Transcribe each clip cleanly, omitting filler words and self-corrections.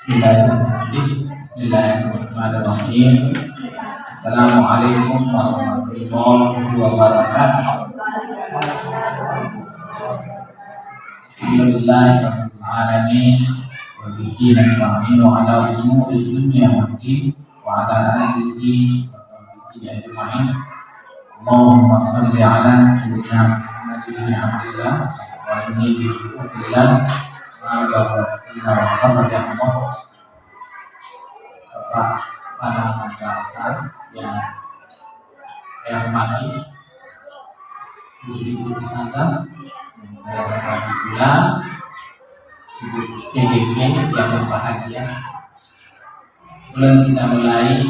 Bismillahirrahmanirrahim. Assalamualaikum warahmatullahi wabarakatuh. Alhamdulillahirabbil alamin wa bihi nasta'inu ala umuri dunya waddin wa ala alihi wa sahbihi ajma'in. Allahumma shalli ala sayyidina Muhammadin bin Abdillah wa alihi wa sahbihi pada madrasah yang saya hormati, ibu ustazah yang saya hormati pula, ibu CDP yang berbahagia. Sebelum kita mulai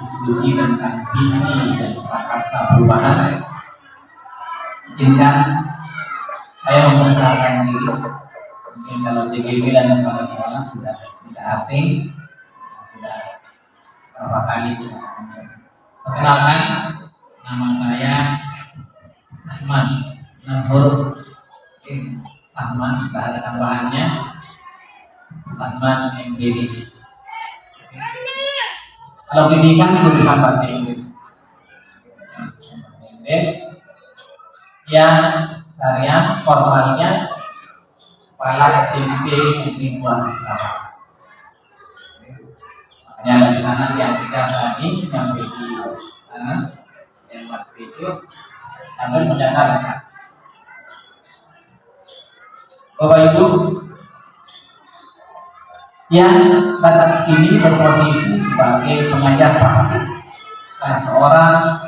diskusi tentang visi dan prakarsa perubahan, izinkan saya memperkenalkan diri. Mungkin kalau CDP dan kepala sekolah sudah tidak asing, sudah berapa kali kita perkenalkan. Nama saya Sahman Nahur Sahman, tidak ada tambahannya, Sahman MBD. Kalau pendidikan tulisan bahasa Inggris yang saya formalnya kepala SMP Negeri Kuasitara. Yang di sana yang kita tadi yang di sana yang waktu itu sambil mencatatkan. Bapak Ibu yang datang ke sini berposisi sebagai pengajar praktik dan seorang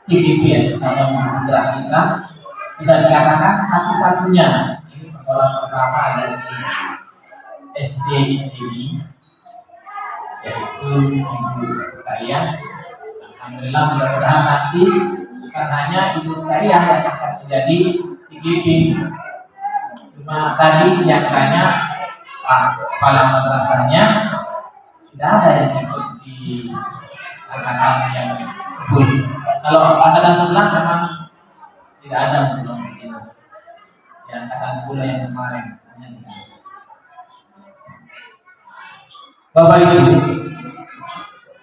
CDP atau menggerak kita, bisa dikatakan satu-satunya ini sekolah pertama dari SD ini, yaitu Ibu Kaya. Alhamdulillah, mudah-mudahan nanti bukan hanya Ibu Kaya yang akan menjadi CDP, cuma tadi yang tanya kepala madrasahnya sudah ada yang ikut di angkatan yang sebut. Kalau angkatan 11 memang tidak ada sebelum ini. Yang angkatan 10 yang kemarin hanya tidak. Bapak Ibu,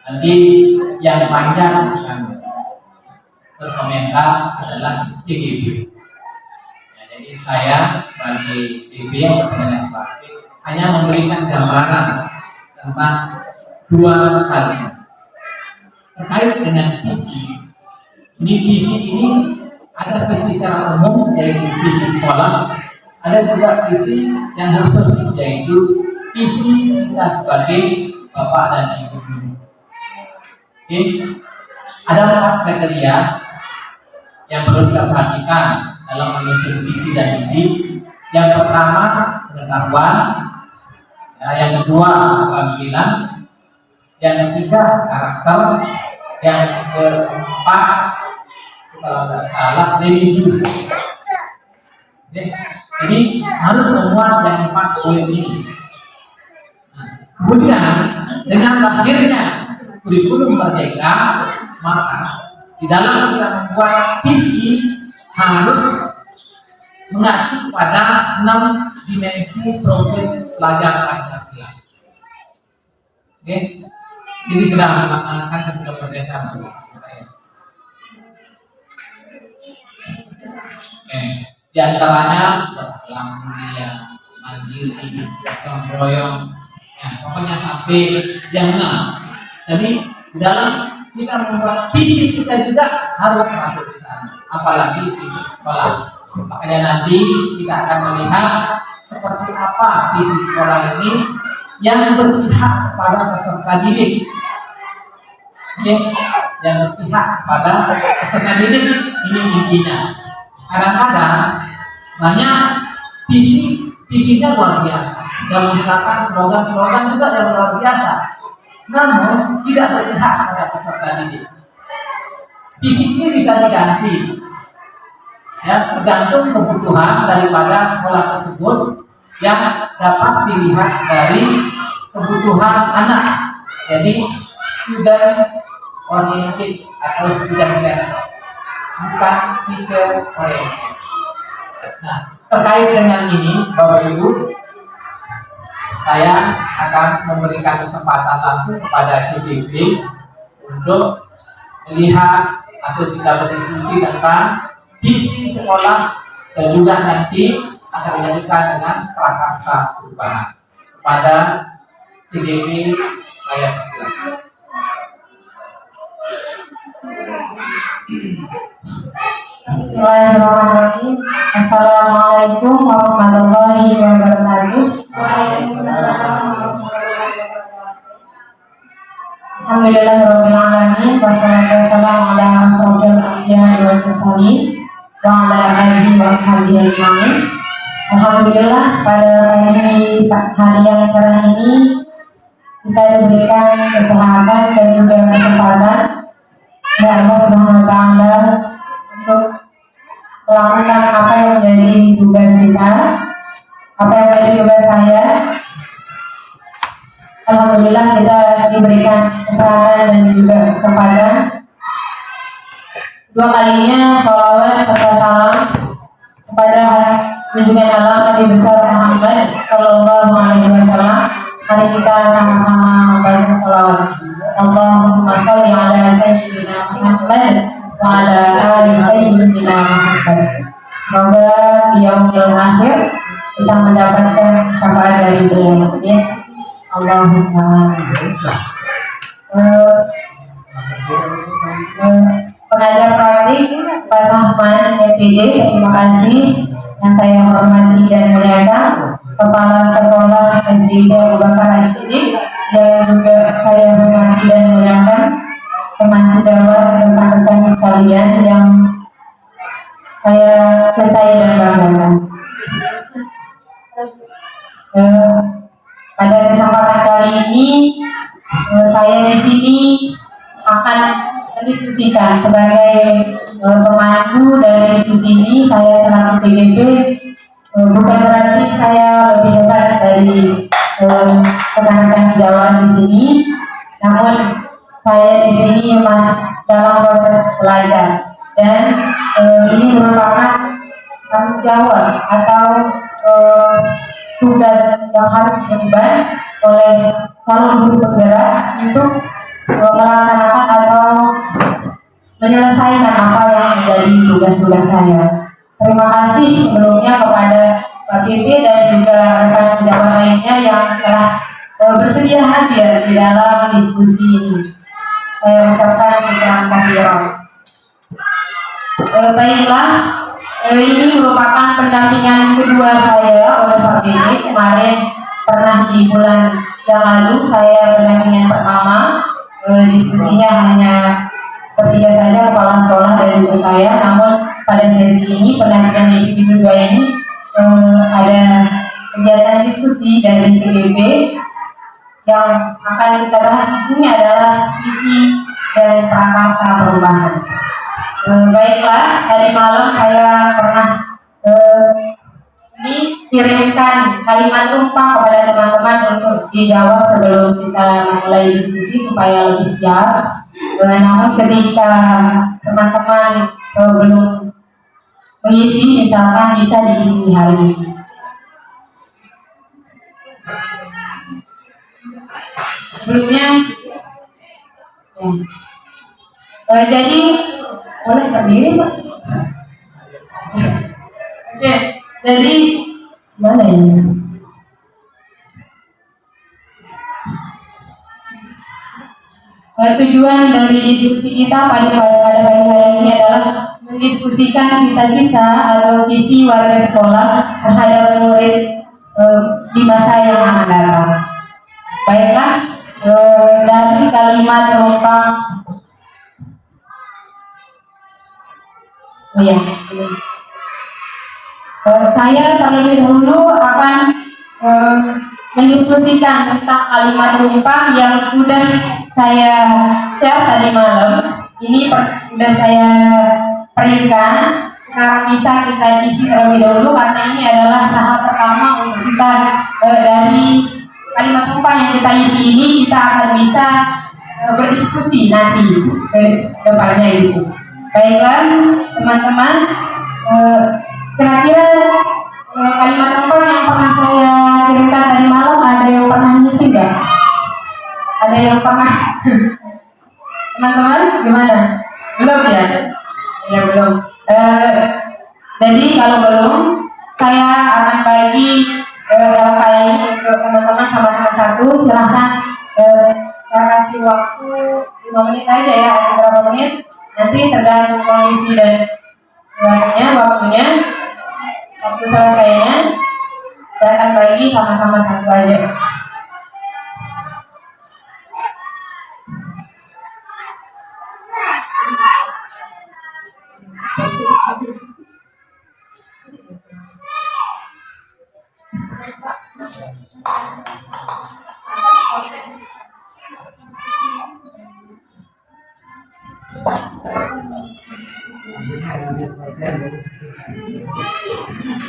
nanti yang panjang akan berkomentar adalah CGB. Ya, jadi saya sebagai DB yang berpengaruh praktik hanya memberikan gambaran tentang dua hal terkait dengan visi. Ini visi ini ada visi secara umum yaitu visi sekolah, ada juga visi yang khusus yaitu visi kita sebagai bapak dan ibu guru. Oke, ada 4 kriteria yang perlu kita perhatikan dalam menyusun visi dan misi. Yang pertama pengetahuan, yang kedua keterampilan, yang ketiga karakter, yang keempat kalau tidak salah religius. Jadi harus semua yang 4 poin ini. Kemudian dengan lahirnya kurikulum merdeka, maka di dalam kita membuat visi harus mengacu pada 6 dimensi profil pelajar Pancasila. Oke, ini sudah melaksanakan ketika merdeka. Di antaranya dalam dunia mandiri, gotong royong, pokoknya sampai yang 6. Jadi dalam kita membuat visi kita juga harus masuk di sana, apalagi visi sekolah. Makanya nanti kita akan melihat seperti apa visi sekolah ini yang berpihak pada peserta didik. Oke, yang berpihak pada peserta didik ini intinya. Kadang-kadang banyak visinya luar biasa dan menggunakan slogan-slogan juga yang luar biasa, namun tidak berpihak pada peserta didik. Visi ini bisa diganti, ya, tergantung kebutuhan daripada sekolah tersebut yang dapat dilihat dari kebutuhan anak. Jadi student oriented atau student centered, bukan teacher oriented. Nah, terkait dengan ini, Bapak Ibu, saya akan memberikan kesempatan langsung kepada CGB untuk melihat atau kita berdiskusi tentang visi sekolah dan juga nanti akan dilanjutkan dengan prakarsa perubahan. Kepada CGB saya persilakan. Bismillahirrahmanirrahim. Assalamualaikum warahmatullahi wabarakatuh. Alhamdulillahirrahmanirrahim. Wassalatu wassalamu ala asrofil anbiya'i wal mursalin wa ala alihi wa sahbihi ajma'in. Alhamdulillah, pada hari yang cerah ini kita diberikan kesehatan dan juga kesempatan oleh Allah Subhanahu wa taala untuk melakukan apa yang menjadi tugas kita, apa yang menjadi tugas saya. Alhamdulillah kita diberikan kesehatan dan juga kesempatan. Dua kalinya sholawat serta salam kepada junjungan Allah Nabi besar Muhammad Sallallahu Alaihi Wasallam. Mari kita sama-sama membaca sholawat. Allahumma sholli ala sayyidina Muhammad wa ala ali sayyidina Muhammad. Semoga di yaumil akhir kita mendapatkan syafaat dari beliau. Allahumma. Pengajar praktik Pak Sahman MPD, terima kasih. Yang saya hormati dan muliakan Kepala Sekolah SDIK Abu Bakar As-Siddiq, dan juga saya hormati dan muliakan teman sejawat rekan-rekan sekalian yang saya cintai dan banggakan. Pada kesempatan kali ini saya di sini akan mendiskusikan sebagai pemandu dari diskusi ini. Saya selaku PGB, bukan berarti saya lebih hebat dari rekan-rekan sejawat di sini, namun saya di sini masih dalam proses belajar, dan ini merupakan tanggung jawab atau tugas yang harus diemban oleh seluruh guru penggerak untuk melaksanakan atau menyelesaikan apa yang menjadi tugas-tugas saya. Terima kasih sebelumnya kepada Pak Bibi dan juga rekan sejawat lainnya yang telah bersedia hadir di dalam diskusi ini. Saya ucapkan terima kasih. Baiklah, ini merupakan pendampingan kedua saya oleh Pak Bibi. Kemarin pernah di bulan yang lalu saya pendampingan pertama. Diskusinya hanya bertiga saja, kepala sekolah dan juga saya. Namun pada sesi ini pendampingan individu kedua ini ada kegiatan diskusi dari CGB. Yang akan kita bahas di sini adalah visi dan prakarsa perubahan. Baiklah, tadi malam saya pernah dikirimkan kalimat tumpang kepada teman-teman untuk dijawab sebelum kita mulai diskusi supaya lebih siap. Namun ketika teman-teman belum mengisi, misalkan bisa diisi hari ini. Sebelumnya, jadi boleh berdiri, Pak? Oke, jadi mana ini? Tujuan dari diskusi kita pada pagi hari ini adalah mendiskusikan cita-cita atau visi warga sekolah terhadap murid di masa yang akan datang. Baiklah, dari kalimat penumpang. Saya terlebih dahulu akan mendiskusikan tentang kalimat penumpang yang sudah saya share tadi malam. Ini sudah saya printkan. Sekarang bisa kita isi terlebih dahulu karena ini adalah tahap pertama untuk kita dari kalimat penumpang yang kita isi ini kita akan bisa berdiskusi nanti ke depannya itu. Baiklah teman-teman, kira-kira kalimat penumpang yang pernah saya kirimkan tadi malam ada ada yang pernah ngisi nggak? Ada yang pernah? Teman-teman gimana? Belum ya? Ya belum. Jadi kalau belum, saya akan bagi LK ini untuk teman-teman sama-sama satu. Silahkan saya kasih waktu 5 menit aja ya, atau berapa menit? Nanti tergantung kondisi dan waktunya. Waktu selesainya, saya akan bagi sama-sama satu aja.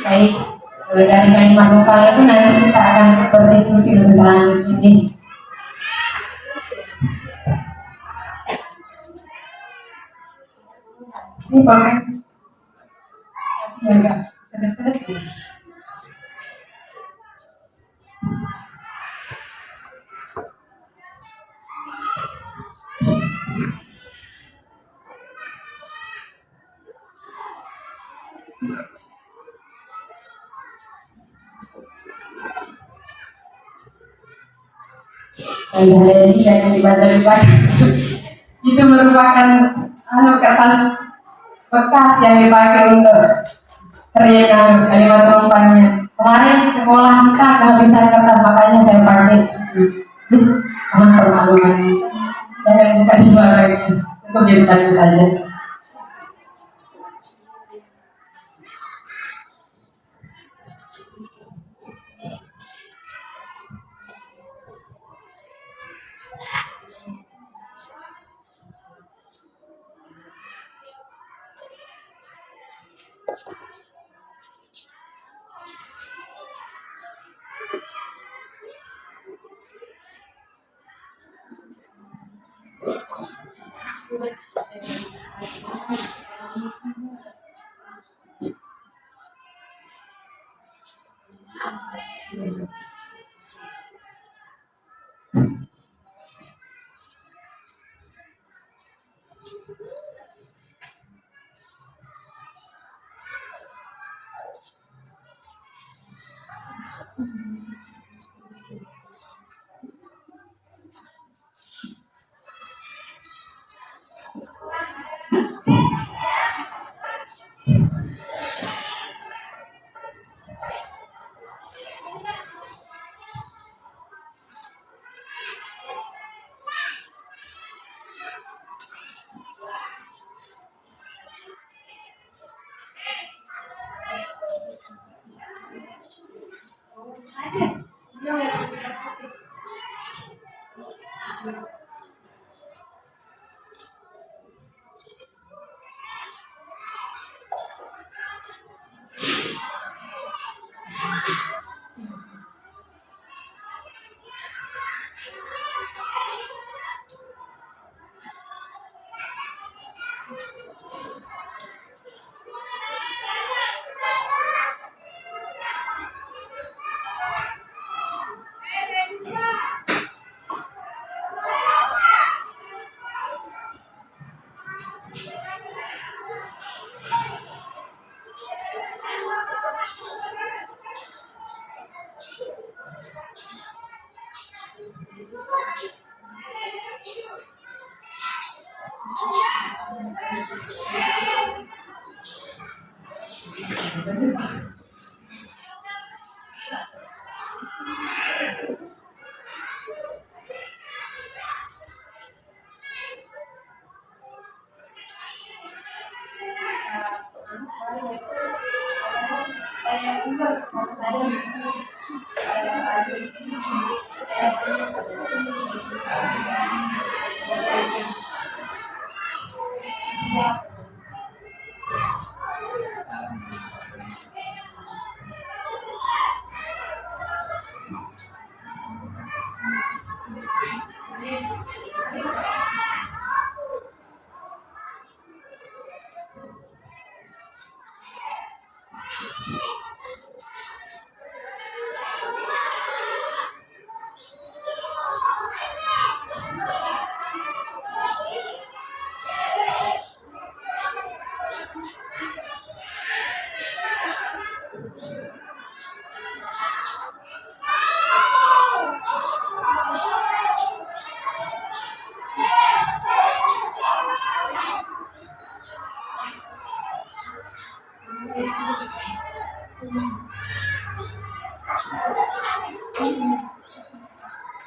Baik, dari kalimat lokal itu nanti kita akan berdiskusi lebih lanjut ini. Ini boleh agak sedikit-sedikit. Jadi yang dibaca itu merupakan kertas bekas yang dipakai untuk keringan kalimat rompangnya. Kemarin sekolah kita kehabisan kertas, makanya saya pakai. Aman permaluan. Jangan buka di luar lagi. Cukup di depan saja.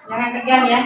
Jangan tegang ya.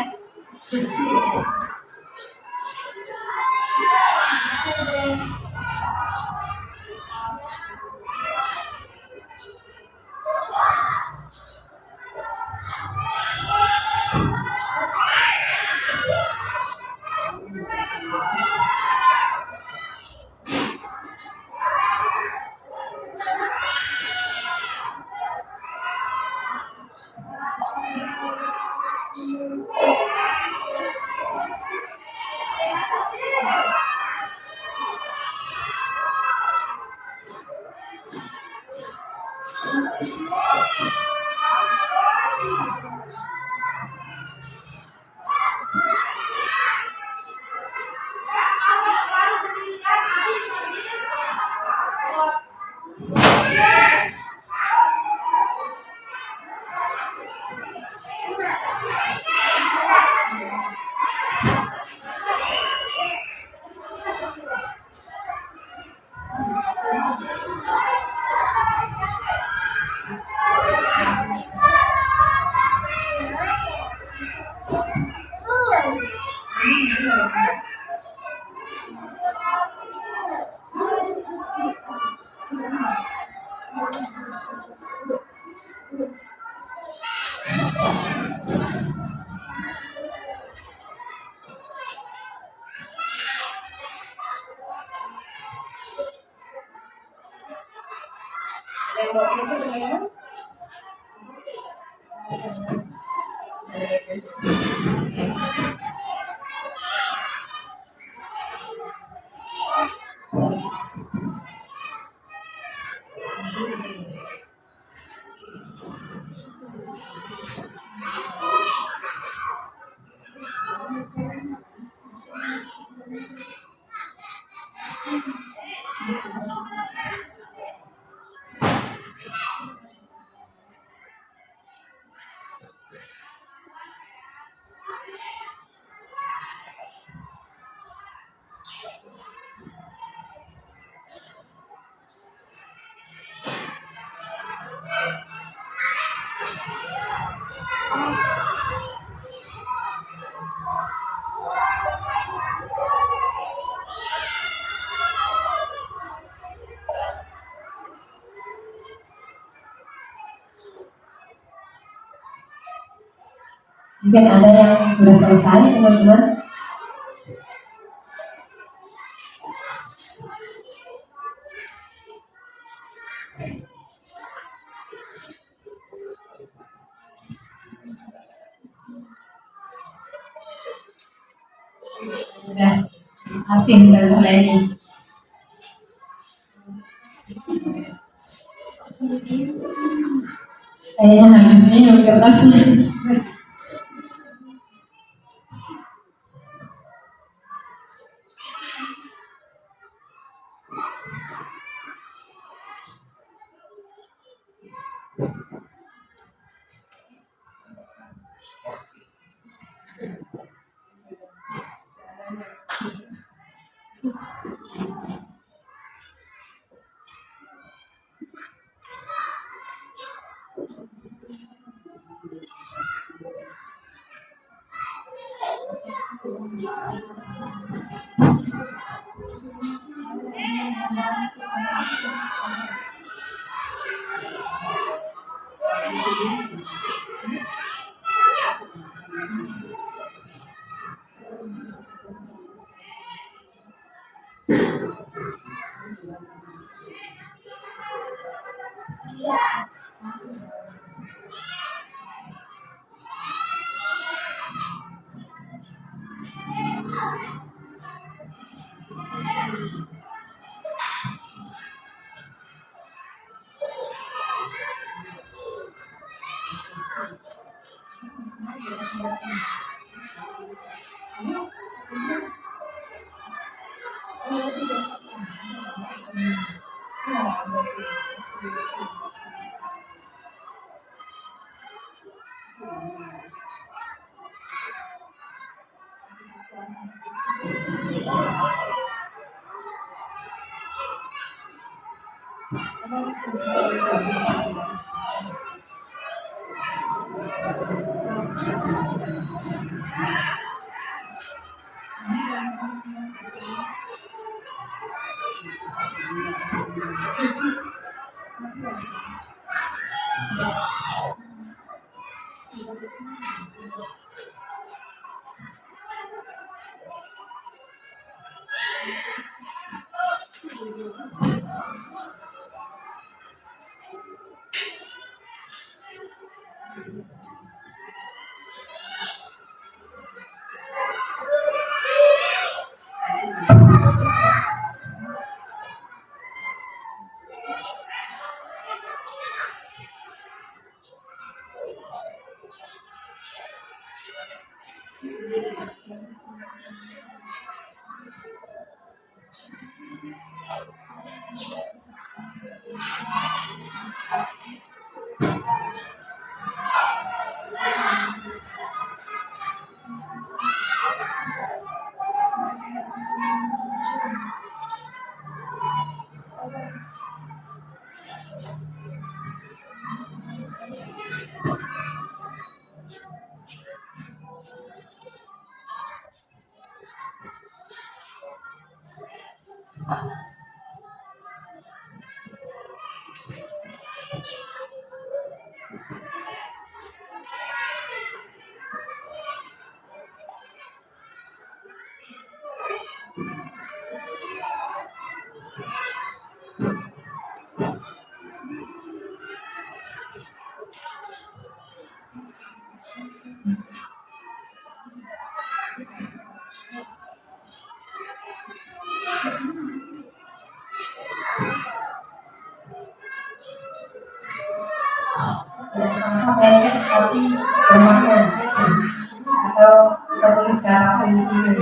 Mungkin ada yang sudah selesai, teman-teman. Sudah asing setelah ini. Kayaknya habis minum kertasnya. pendek tapi bermakna atau tertulis secara prinsip.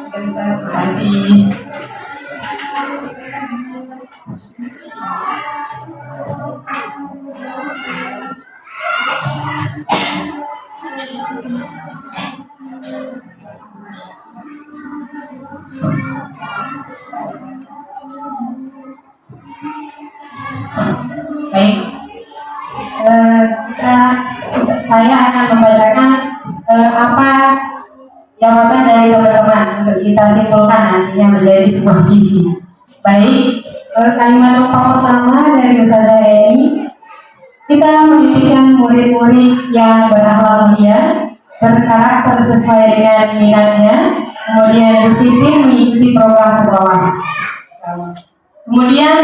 Terima kasih. Baik, saya akan membacakan apa jawaban dari teman-teman untuk kita simpulkan nantinya menjadi sebuah visi. Baik, kalimat lengkap pertama dari Ustazah Eni, kita mendidikan murid-murid yang berakhlak mulia, berkarakter sesuai dengan minatnya, kemudian disiplin mengikuti program sekolah. Kemudian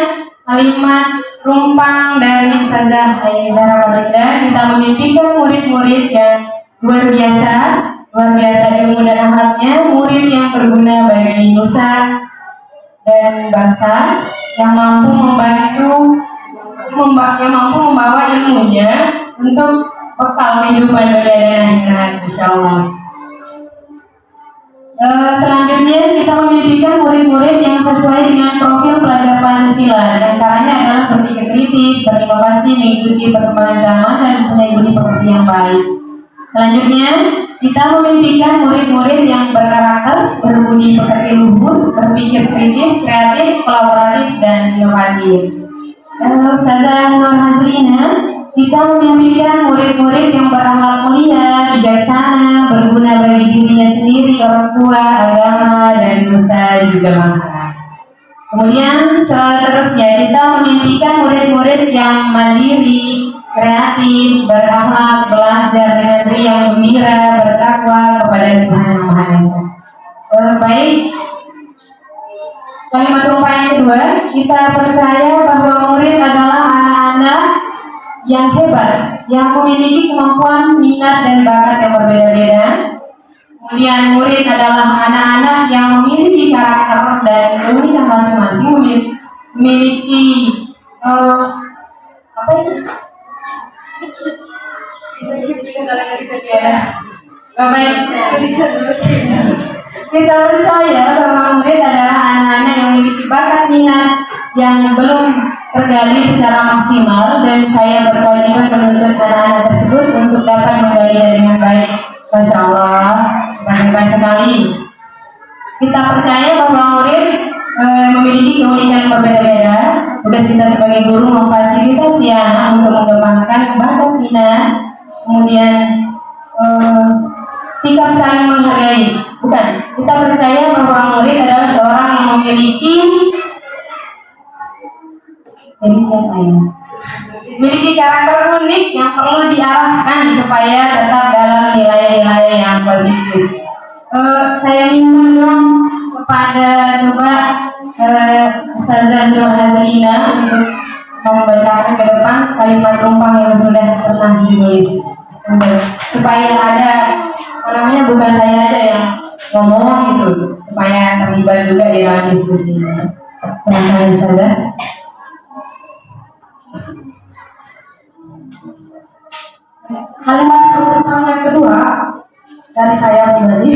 kalimat rumpang dari Ustazah Eni Zahra Baginda, kita memimpikan murid-murid yang luar biasa, luar biasa ilmu dan akhlaknya, murid yang berguna bagi nusa dan bangsa, yang mampu yang mampu membawa ilmunya untuk bekal kehidupan dunia dan akhirat, insya Allah. Selanjutnya kita memimpikan murid-murid yang sesuai dengan profil pelajar Pancasila, dan caranya adalah berpikir kritis, berinovasi, mengikuti perkembangan zaman dan mempunyai budi pekerti yang baik. Selanjutnya kita memimpikan murid-murid yang berkarakter, berbudi pekerti luhur, berpikir kritis, kreatif, kolaboratif, dan inovatif. Ustazah Nur Hazrina, kita memimpikan murid-murid yang berakhlak mulia, bijaksana, berguna bagi dirinya sendiri, orang tua, agama, dan nusa juga bangsa. Kemudian seterusnya kita memimpikan murid-murid yang mandiri, kreatif, berakhlak, belajar dengan riang gembira, bertakwa kepada Tuhan Yang Maha Esa. Baik. Kalimat rupa yang kedua, kita percaya bahwa murid adalah anak-anak yang hebat, yang memiliki kemampuan, minat, dan bakat yang berbeda-beda. Kemudian murid adalah anak-anak yang memiliki karakter dan keunikan masing-masing, memiliki apa itu? Baik, kita percaya bahwa murid adalah anak-anak yang memiliki bakat minat yang belum tergali secara maksimal, dan saya berkewajiban menuntut anak-anak tersebut untuk dapat menggalinya dengan baik. Masya Allah, keren sekali. Kita percaya bahwa murid memiliki keunikan berbeda-beda. Tugas kita sebagai guru memfasilitasi anak untuk mengembangkan bakat minat, kemudian sikap saling menghargai. Bukan, kita percaya bahwa murid adalah seorang yang memiliki karakter unik yang perlu diarahkan supaya tetap dalam nilai-nilai yang positif. Saya minta kepada Ustazah Nur Hazrina untuk membacakan ke depan kalimat rumpang yang sudah pernah ditulis, supaya ada bukan saya aja yang ngomong itu, supaya terlibat juga di dalam diskusi ini. Terima kasih. Kalimat yang kedua dari saya pribadi,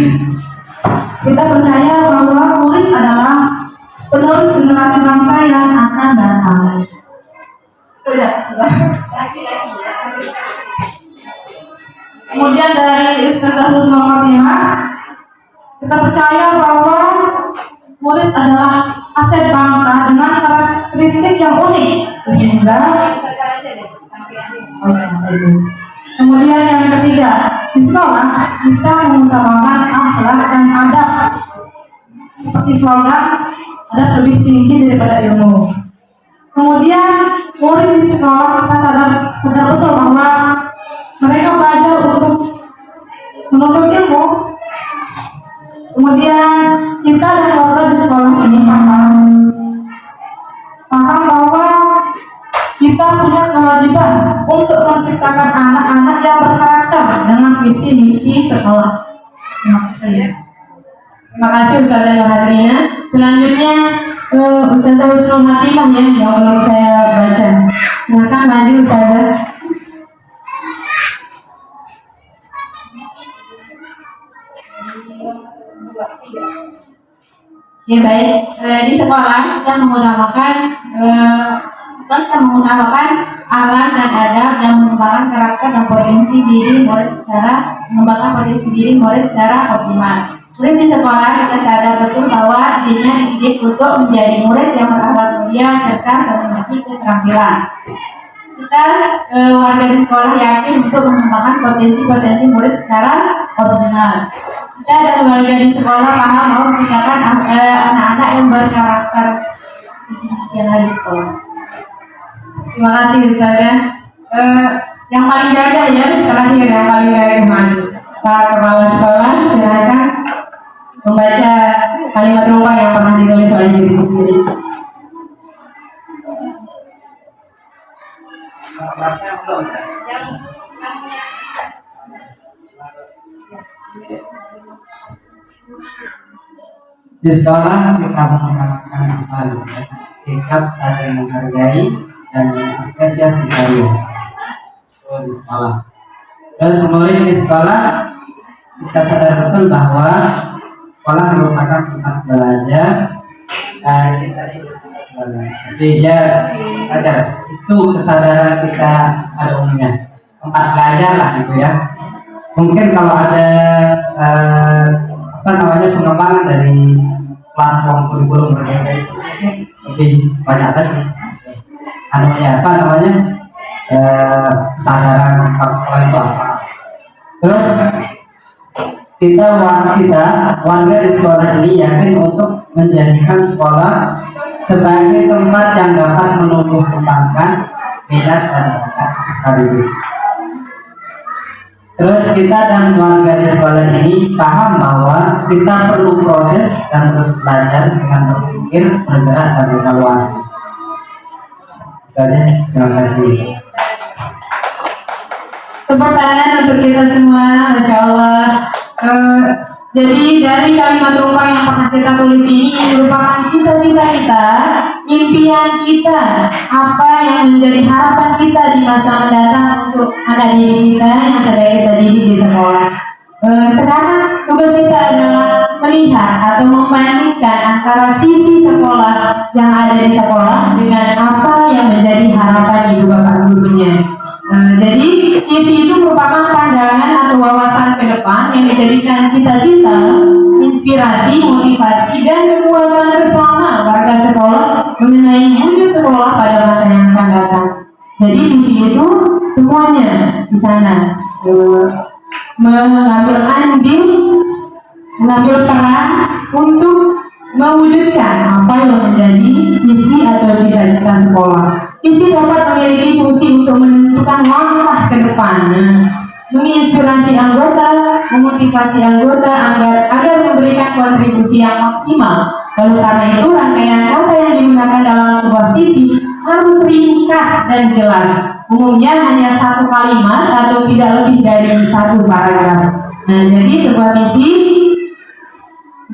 kita percaya bahwa murid adalah penerus generasi bangsa yang akan datang. Kemudian dari Ustazah Husnul Khotimah, kita percaya bahwa murid adalah aset bangsa dengan karakteristik yang unik, sehingga kemudian yang ketiga, di sekolah kita mengutamakan akhlak dan adab. Seperti slogan, adab lebih tinggi daripada ilmu. Kemudian murid di sekolah kita sadar betul bahwa mereka belajar untuk menuntut ilmu. Kemudian kita dan keluarga di sekolah ini paham bahwa kita punya kewajiban untuk menciptakan anak-anak yang berkarakter dengan visi misi sekolah. Terima kasih Ustazah Nur Hazrina. Selanjutnya Ustazah Husnul Khotimah yang belum saya baca. Silakan maju Ustazah. Ya baik, di sekolah kita mengutamakan alat dan adab yang mengembangkan karakter dan potensi diri murid secara optimal. Murid di sekolah kita sadar betul bahwa dirinya dididik untuk menjadi murid yang berakhlak mulia, cerdas, dan memiliki keterampilan. Kita warga di sekolah yakin untuk mengembangkan potensi murid secara optimal. Kita dan warga di sekolah paham bahwa menciptakan anak-anak yang berkarakter yang ada di sekolah. Terima kasih Ustazah. Yang paling gagah ya, terakhir yang paling gagah maju. Pak Kepala Sekolah, silakan membaca kalimat rumpah yang pernah ditulis oleh diri sendiri. Yang Di sekolah kita mengharapkan apa? Sikap saling menghargai dan mengapresiasi karya. Oh, di sekolah. Terus murid di sekolah kita sadar betul bahwa sekolah merupakan tempat belajar dan kita hidup tempat belajar. Jadi ya sadar itu kesadaran kita pada umumnya tempat belajar lah gitu ya. Mungkin kalau ada pengembangan dari platform kurikulum berbeda itu lebih banyak lagi. Kesadaran tentang sekolah itu apa? Terus kita warga di sekolah ini yakin untuk menjadikan sekolah sebagai tempat yang dapat menumbuh kembangkan minat dan bakat sekaligus. Terus kita dan warga di sekolah ini paham bahwa kita perlu proses dan terus belajar dengan berpikir, bergerak dan evaluasi. Terima kasih. Tepuk tangan untuk kita semua, Masya Allah. Jadi dari kalimat rumpang yang pernah kita tulis ini merupakan cita-cita kita, impian kita, apa yang menjadi harapan kita di masa mendatang untuk anak didik kita yang sedang kita didik di sekolah. Sekarang tugas kita adalah melihat atau membandingkan antara visi sekolah yang ada di sekolah dengan apa yang menjadi harapan ibu bapak gurunya. Jadi visi itu merupakan pandangan atau wawasan ke depan yang menjadikan cita-cita, inspirasi, motivasi, dan kekuatan bersama warga sekolah mengenai wujud sekolah pada masa yang akan datang. Jadi visi itu semuanya di sana mengambil peran untuk mewujudkan apa yang menjadi misi atau cita-cita sekolah. Visi dapat memiliki fungsi untuk menentukan langkah ke depan, menginspirasi anggota, memotivasi anggota agar memberikan kontribusi yang maksimal. Lalu karena itu rangkaian kata yang digunakan dalam sebuah visi harus ringkas dan jelas. Umumnya hanya satu kalimat atau tidak lebih dari satu paragraf. Nah, jadi sebuah misi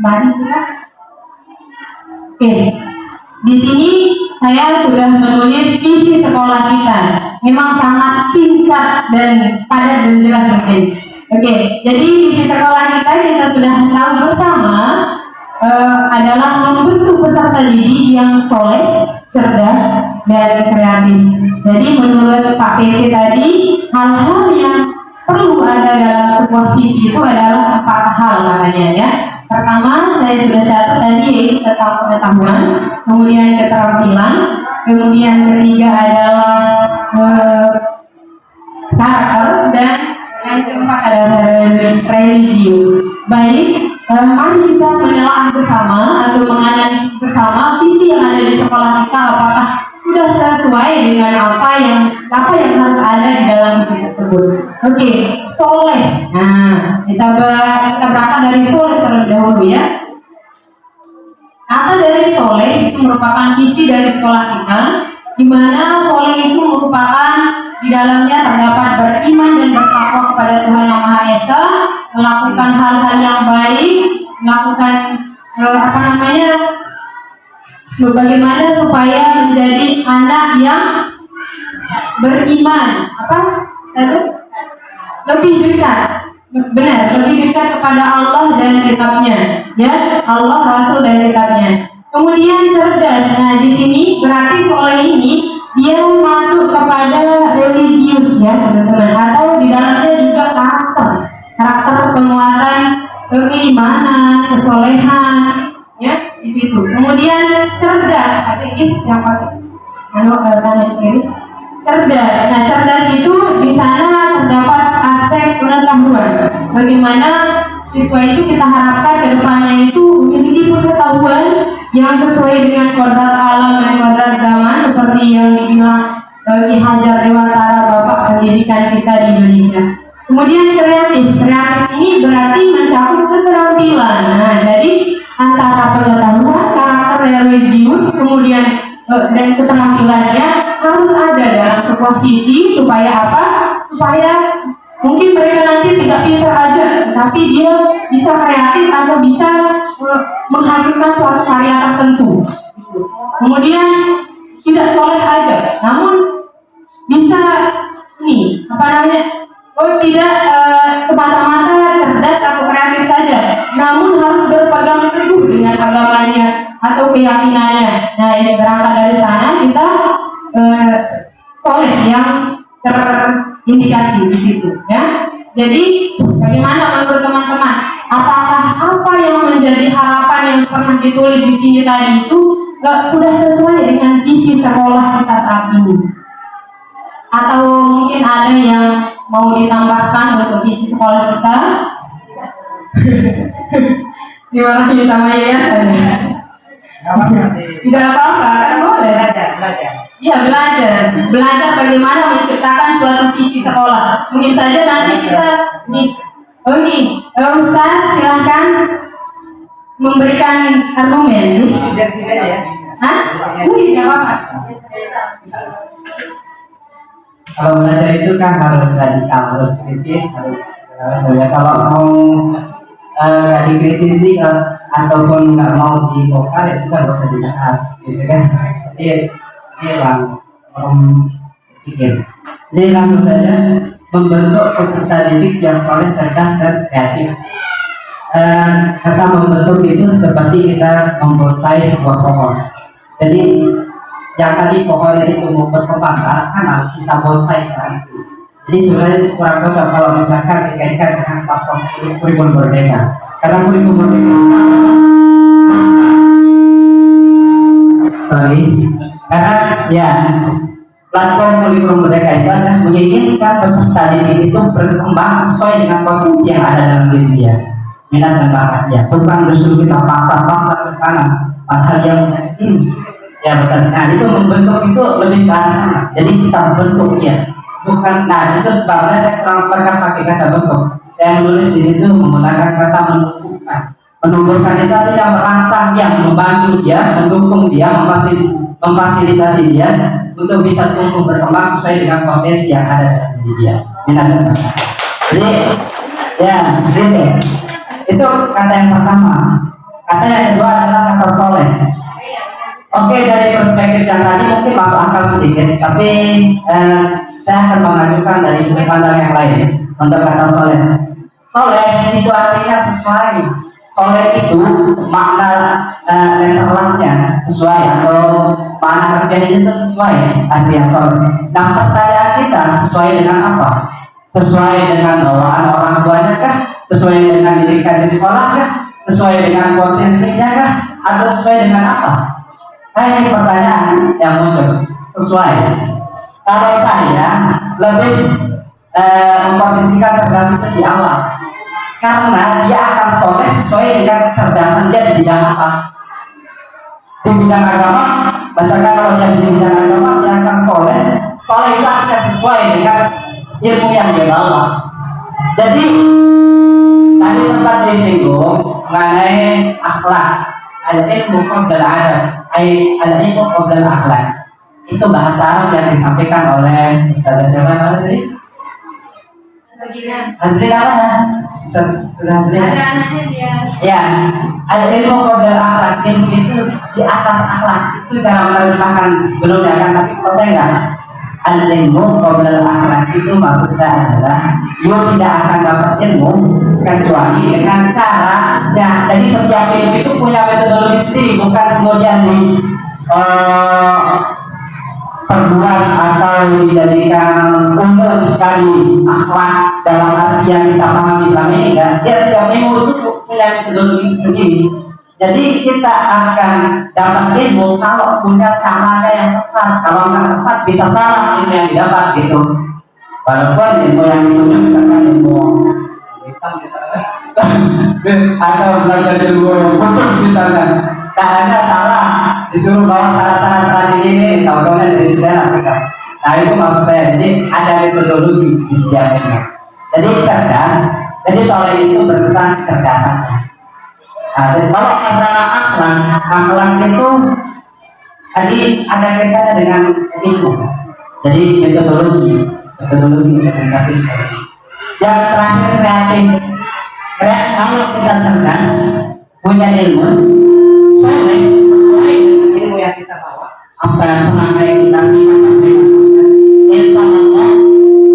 mari kita. Oke. Di sini saya sudah menulis visi sekolah kita. Memang sangat singkat dan padat dan jelas mungkin. Oke, jadi visi sekolah kita sudah tahu bersama adalah membentuk peserta didik yang soleh, cerdas, dan kreatif. Jadi menurut Pak PT tadi, hal-hal yang perlu ada dalam sebuah visi itu adalah 4 hal namanya ya. Pertama, saya sudah catat tadi yaitu tentang pengetahuan, kemudian keterampilan, kemudian ketiga adalah karakter, dan yang keempat adalah religius. Baik, mari kita menelaah bersama atau menganalisis bersama visi yang ada di sekolah kita apakah sudah sesuai dengan apa yang harus ada di dalam visi tersebut. Oke, soleh. Nah, kita berangkat dari soleh terlebih dahulu ya. Kata dari soleh itu merupakan visi dari sekolah kita, di mana soleh itu merupakan di dalamnya terdapat beriman dan bertakwa kepada Tuhan Yang Maha Esa, melakukan hal-hal yang baik, melakukan bagaimana supaya menjadi anak yang beriman, lebih dekat kepada Allah dan kitabnya, ya, Allah, Rasul dan kitabnya. Kemudian cerdas. Nah, di sini berarti soleh ini dia masuk kepada religius ya, teman-teman, atau di dalamnya juga karakter penguatan keimanan, kesolehan, ya, di situ. Kemudian cerdas, yang pakai tangan kiri. Cerdas. Nah, cerdas itu di sana terdapat aspek pengetahuan. Bagaimana siswa itu kita harapkan ke depannya itu memiliki pengetahuan yang sesuai dengan kodrat alam dan kodrat zaman seperti yang dibilang Ki Hajar Dewantara, Bapak pendidikan kita di Indonesia. Kemudian kreatif. Kreatif ini berarti mencakup keterampilan. Nah, jadi antara pengetahuan, karakter religius, kemudian dan keterampilannya harus ada dalam sebuah visi supaya apa? Supaya mungkin mereka nanti tidak pintar aja, tapi dia bisa kreatif atau bisa menghasilkan suatu karya tertentu. Kemudian tidak soleh aja, namun bisa ini apa namanya? Oh tidak semata-mata cerdas atau kreatif saja, namun harus berpegang teguh dengan agamanya atau keyakinannya. Nah ini berangkat dari sana kita soleh yang terindikasi di situ, ya. Jadi bagaimana menurut teman-teman? Apakah apa yang menjadi harapan yang pernah ditulis di sini tadi itu sudah sesuai dengan visi sekolah kita saat ini? Atau mungkin ada yang mau ditambahkan untuk visi sekolah kita? Dimarahin sama yayasannya? Tidak apa-apa, kan boleh. Iya belajar bagaimana menciptakan suatu visi sekolah. Mungkin saja nanti kita Ustaz silahkan memberikan argumen. Dari sini aja ya. Hah? Tidak apa-apa. Kalau belajar itu kan harus radikal, harus kritis, harus ya kalau mau nggak dikritisi ataupun nggak mau dibongkar ya sudah nggak usah dibahas gitu kan. Jadi bang pikir. Jadi langsung saja membentuk peserta didik yang soleh, cerdas dan kreatif. Kata membentuk itu seperti kita membonsai sebuah pohon. Jadi yang tadi pohon itu tumbuh berkembang karena kita bonsai kan. Jadi sebenarnya itu kurang cocok kalau misalkan dikaitkan dengan platform kurikulum merdeka. Karena kurikulum merdeka karena ya platform kurikulum merdeka itu adalah menginginkan peserta didik itu berkembang sesuai dengan potensi yang ada dalam diri dia, minat dan bakatnya. Bukan justru kita paksa ke kanan, padahal dia ya betul. Nah itu membentuk itu lebih ke arah sana. Jadi kita bentuk dia, bukan. Nah itu sebabnya saya transferkan pakai kata bentuk. Saya menulis di situ menggunakan kata menumbuhkan. Menumbuhkan itu artinya merangsang dia, membantu dia, mendukung dia, memfasilitasi dia untuk bisa tumbuh berkembang sesuai dengan potensi yang ada dalam diri dia. Minat dan bakat. Jadi ya gitu. Itu kata yang pertama. Kata yang kedua adalah kata soleh. Oke, dari perspektif yang tadi mungkin masuk akal sedikit, tapi saya akan mengajukan dari sudut pandang yang lain untuk kata soleh. Soleh itu artinya sesuai. Soleh itu makna letternya sesuai atau makna kerjanya itu sesuai artinya soleh. Nah pertanyaan kita sesuai dengan apa? Sesuai dengan bawaan orang tuanya kah? Sesuai dengan didikan di sekolah kah? Sesuai dengan potensinya kah? Atau sesuai dengan apa? Nah ini pertanyaan yang muncul. Sesuai. Kalau saya lebih memposisikan cerdas itu di awal, karena dia akan soleh sesuai dengan kecerdasan dia di bidang apa. Di bidang agama, misalkan kalau dia di bidang agama dia akan soleh itu akan sesuai dengan ilmu yang dia bawa. Jadi tadi sempat disinggung mengenai akhlak. Al-ilmu qabla al-adab, al-ilmu qabla al-akhlak. Itu bahasa Arab yang disampaikan oleh Ustazah siapa tadi? Hazri apa? Sudah Hazri. Ada anaknya dia. Ya, al-ilmu qabla al-akhlak, ilmu itu di atas akhlak. Itu cara menerjemahkan sebelumnya kan, tapi kalau saya enggak. Al-ilmu qabla al-akhlak itu maksudnya adalah you tidak akan dapat ilmu kecuali dengan cara ya. Jadi setiap ilmu itu punya metodologi sendiri, bukan kemudian di perluas atau dijadikan umum sekali akhlak dalam artian kita pahami selama ini kan. Dia setiap ilmu itu punya metodologi sendiri. Jadi kita akan dapat ilmu kalau punya cara yang tepat. Kalau nggak tepat bisa salah ilmu yang didapat gitu. Walaupun ilmu yang dipunya misalkan ilmu hitam misalnya atau belajar ilmu yang betul misalnya, caranya salah, disuruh bawa syarat-syarat ini, tahu-tahunya dari saya lakukan. Nah itu maksud saya. Jadi ada metodologi di setiap ilmu. Jadi cerdas. Jadi soleh itu bersifat kecerdasannya. Nah, kalau masalah akhlak itu tadi ada kaitannya dengan ilmu. Jadi metodologi komunikasi seperti. Yang terakhir kreatif. Kalau kita cerdas, punya ilmu soleh sesuai dengan ilmu yang kita bawa, apa yang pernah yang kita simak, apa yang kita lakukan, insya Allah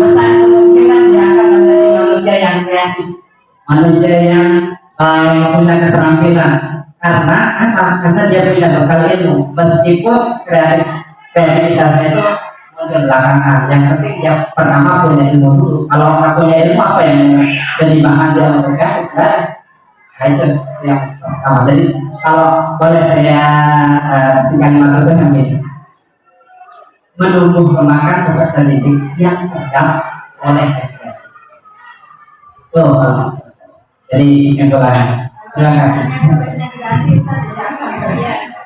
besar kemungkinan dia akan menjadi manusia yang kreatif, manusia yang punya keterampilan. Karena apa? Karena dia punya bekal ilmu, meskipun kreativitasnya itu muncul belakangan. Yang penting yang pertama punya ilmu dulu. Kalau nggak punya ilmu, apa yang jadi bahan dia memberikan? Nah, itu yang pertama. Jadi kalau boleh saya singkat lima ini, menumbuh kembangkan peserta didik yang cerdas oleh kreatif. Itu jadi kesimpulannya. Terima kasih.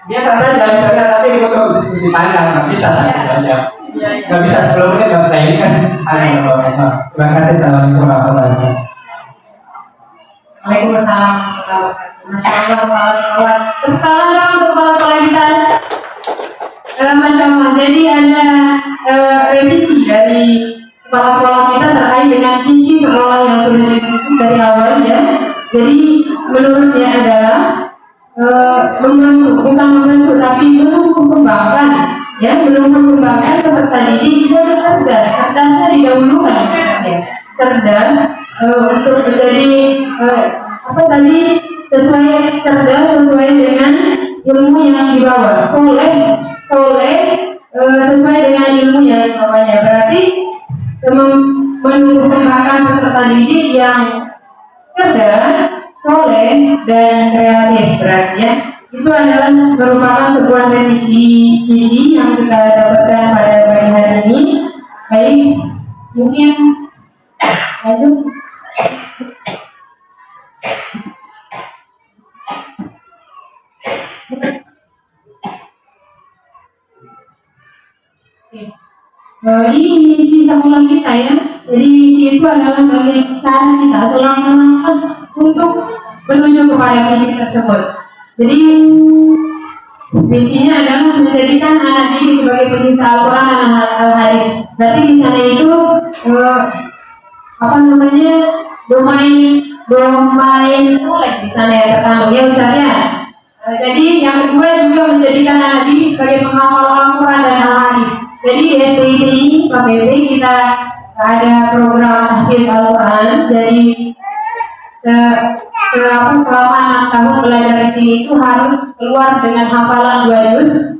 Biasa saja misalnya, tapi untuk diskusi panjang nggak bisa saja. Nggak bisa 10 menit kalau saya ini kan ada beberapa. Terima kasih. Assalamualaikum warahmatullahi wabarakatuh. Waalaikumsalam warahmatullahi wabarakatuh. Pertama untuk kepala sekolah kita, macam jadi ada revisi dari kepala sekolah kita terkait dengan visi sekolah yang sudah ditentukan dari awal ya. Jadi menurutnya adalah membentuk, bukan membentuk tapi mengembangkan ya, mengembangkan peserta didik itu harus cerdas, cerdasnya didahulukan ya. Cerdas untuk menjadi apa tadi, sesuai cerdas sesuai dengan ilmu yang dibawa, soleh sesuai dengan ilmu yang dibawanya. Berarti mengembangkan peserta didik yang cerdas, soleh, dan kreatif. Berarti ya, itu adalah merupakan sebuah visi yang kita dapatkan pada pagi hari ini. Baik, mungkin lanjut. Ini misi sekolah kita ya. Jadi misi itu adalah bagaimana cara kita langkah untuk menuju kepada misi tersebut. Jadi misinya adalah menjadikan anak didik sebagai pecinta Al-Quran dan Al-Hadis. Berarti di sana itu apa namanya, domain soleh di sana yang terkandung ya Ustaz ya. Jadi yang kedua juga menjadikan anak didik sebagai penghafal Al-Quran dan Al-Hadis. Jadi di STI ini Pak BB kita ada program tahfidz Al-Quran. Jadi selama 6 tahun belajar di sini itu harus keluar dengan hafalan 2 juz.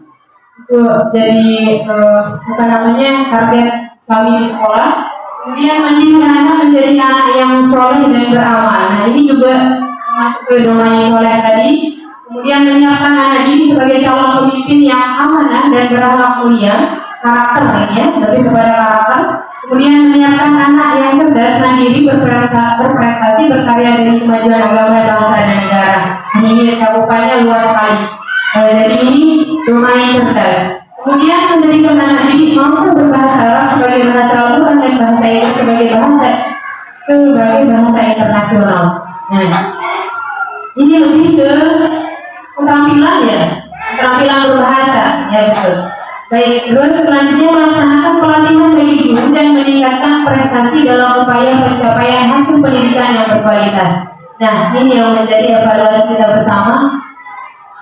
Itu jadi apa namanya, target kami di sekolah. Kemudian mendidik anak menjadi anak yang soleh dan beramal. Nah ini juga masuk ke domain soleh tadi. Kemudian menyiapkan anak didik sebagai calon pemimpin yang amanah dan berakhlak mulia, karakter ya, lebih kepada karakter. Kemudian menyiapkan anak yang cerdas, mandiri, berprestasi, berkarya demi kemajuan agama, bangsa dan negara. Ini cakupannya luas sekali. Jadi ini domain cerdas. Kemudian menjadikan anak didik mampu berbahasa Arab sebagai bahasa Al-Quran dan bahasa Inggris sebagai bahasa internasional. Nah, ini lebih ke keterampilan ya, keterampilan berbahasa ya, betul. Baik, terus selanjutnya melaksanakan pelatihan bagi guru dan meningkatkan prestasi dalam upaya pencapaian hasil pendidikan yang berkualitas. Nah, ini yang menjadi evaluasi kita bersama.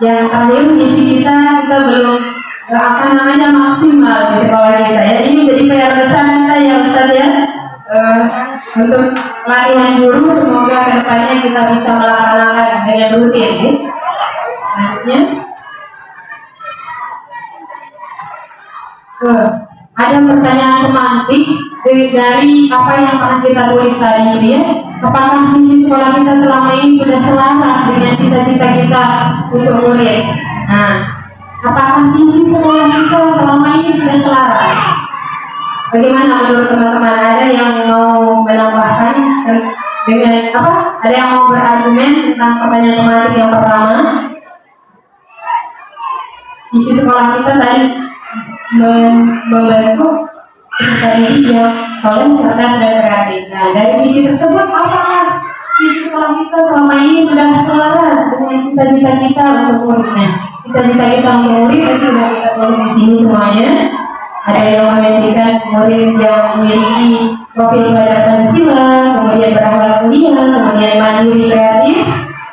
Yang terakhir, misi kita belum maksimal di sekolah kita ya. Ini menjadi PR besar kita ya Ustaz ya. Untuk pelatihan guru, semoga kedepannya kita bisa melaksanakan dengan rutin ya. Selanjutnya, ada pertanyaan pemantik dari apa yang pernah kita tulis tadi ini ya. Apakah misi sekolah kita selama ini sudah selaras dengan cita-cita kita untuk murid? Nah, apakah misi sekolah kita selama ini sudah selaras? Bagaimana menurut teman-teman? Ada yang mau menambahkan dengan apa? Ada yang mau berargumen tentang pertanyaan pemantik yang pertama? Misi sekolah kita tadi membentuk peserta didik yang soleh, cerdas, dan kreatif. Nah, dari misi tersebut, apakah misi sekolah kita selama ini sudah selaras dengan cita-cita kita untuk muridnya? Cita-cita kita untuk murid itu sudah kita tulis di sini semuanya. Ada yang memimpikan murid yang memiliki profil belajar Pancasila, kemudian berakhlak mulia, kemudian mandiri kreatif,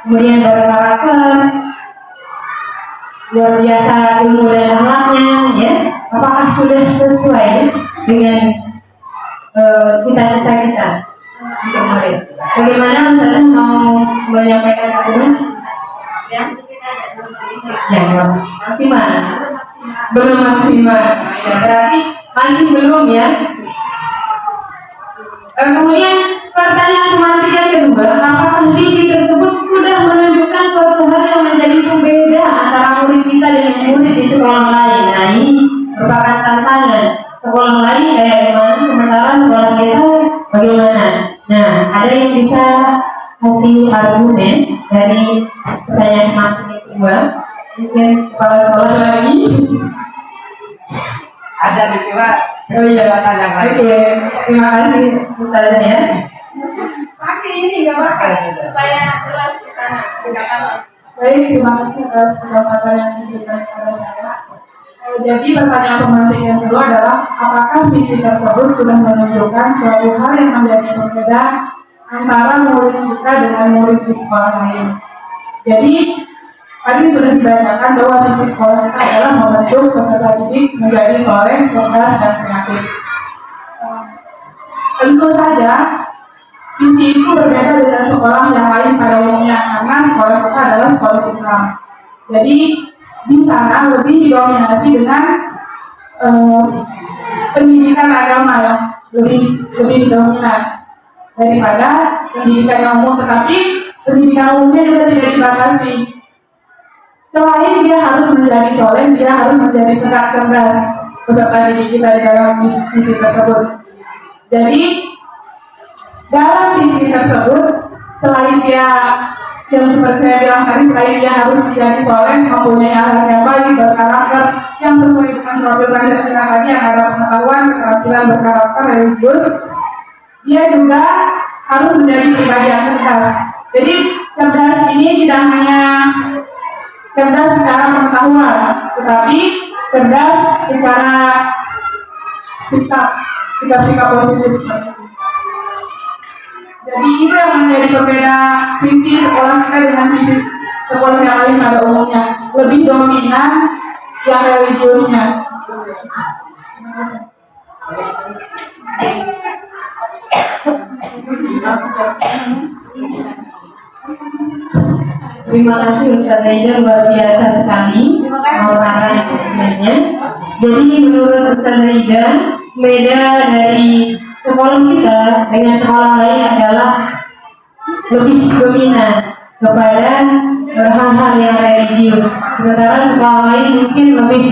kemudian berkarakter, luar biasa ilmu dan akhlaknya, ya. Apakah sudah sesuai dengan cita-cita kita untuk murid? Bagaimana Ustazah mau menyampaikan argumen? Ya, maksimal. Belum maksimal. Ya, berarti masih belum ya. Kemudian pertanyaan tematik yang kedua, apakah visi tersebut sudah menunjukkan suatu hal yang menjadi pembeda antara murid kita dengan murid di sekolah lain? Nah, ini merupakan tantangan. Sekolah lain kayak gimana, sementara sekolah kita bagaimana? Nah, ada yang bisa kasih argumen dari pertanyaan tematik yang kedua? Mungkin kepala sekolah lagi. Ada nih, coba Oh iya, kesempatan yang lain. Oke, terima kasih Ustazah ya. Pakai ini nggak pakai supaya jelas ke sana. Baik, terima kasih atas kesempatan yang diberikan kepada saya. Jadi pertanyaan pemantik yang kedua adalah apakah visi tersebut sudah menunjukkan suatu hal yang menjadi berbeda antara murid kita dengan murid di sekolah lain. Jadi tadi sudah dibacakan bahwa visi sekolah kita adalah membentuk peserta didik menjadi soleh, cerdas, dan kreatif. Tentu saja visi itu berbeda dengan sekolah yang lain pada umumnya karena sekolah kita adalah sekolah Islam. Jadi di sana lebih didominasi dengan pendidikan agama yang lebih dominan daripada pendidikan umum. Tetapi pendidikan umumnya juga tidak dibatasi. Selain dia harus menjadi soleh, dia harus menjadi cerdas peserta didik kita di dalam visi tersebut. Jadi dalam visi tersebut, selain dia yang seperti saya bilang tadi, selain dia harus menjadi soleh, mempunyai akhlak yang baik, berkarakter yang sesuai dengan profil Pancasila tadi, yang ada pengetahuan, keterampilan berkarakter, religius, dia juga harus menjadi pribadi yang cerdas. Jadi cerdas ini tidak hanya cerdas secara pengetahuan, tetapi cerdas secara sikap positif. Jadi itu yang menjadi berbeda visi sekolah kita dengan visi sekolah yang lain pada umumnya, lebih dominan yang religiusnya. Terima kasih Ustazah Ida, luar biasa sekali pemaparan dokumennya. Jadi menurut Ustazah Ida, beda dari sekolah kita dengan sekolah lain adalah lebih dominan kepada hal-hal yang religius. Sementara sekolah lain mungkin lebih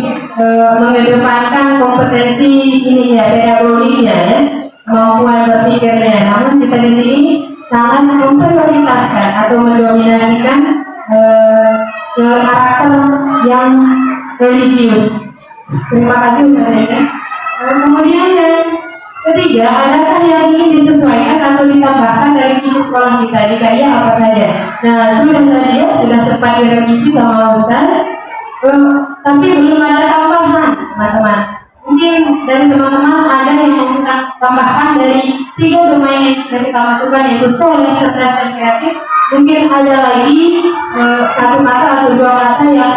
mengedepankan kompetensi ini ya, pedagoginya ya, kemampuan berpikirnya. Namun kita di sini sangat memprioritaskan atau mendominasikan karakter yang religius. Terima kasih Ustazah Ida. Kemudian yang ketiga, adakah yang ingin disesuaikan atau ditambahkan dari visi sekolah kita? Jika iya, apa saja? Nah, sudah saja, sudah sempat direvisi sama Ustaz, tapi belum ada tambahan, teman-teman. Mungkin dari teman-teman ada yang mau kita tambahkan dari 3 domain yang sudah kita masukkan, yaitu soleh, cerdas, dan kreatif. Mungkin ada lagi 1 kata atau 2 kata yang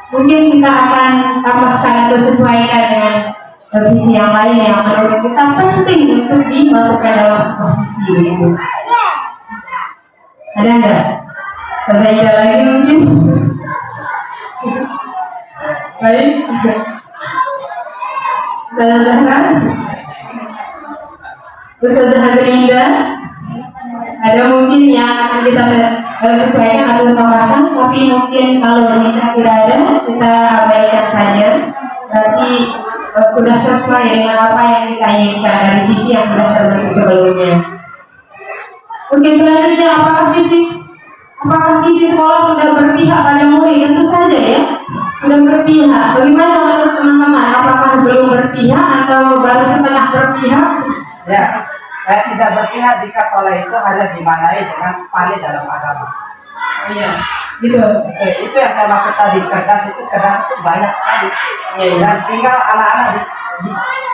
mungkin kita akan tambahkan atau sesuaikan dengan visi yang lain yang menurut kita penting untuk dimasukkan dalam sebuah visi itu. Ada enggak? Saya lagi mungkin. Baik. Ustazah Ustazah Agrinda, ada mungkin yang akan kita sesuaikan atau tambahkan, tapi mungkin kalau kita tidak ada, kita abaikan saja. Berarti sudah sesuai dengan apa yang kita inginkan dari visi yang sudah terbentuk sebelumnya. Oke, selanjutnya apakah visi sekolah sudah berpihak pada murid? Tentu saja ya, sudah berpihak. Bagaimana menurut teman-teman? Apakah belum berpihak atau baru setengah berpihak? Ya, saya tidak berpihak jika soleh itu hanya dimaknai dengan pandai dalam agama. Oh iya, gitu. Itu yang saya maksud tadi, cerdas itu banyak sekali. Dan tinggal anak-anak di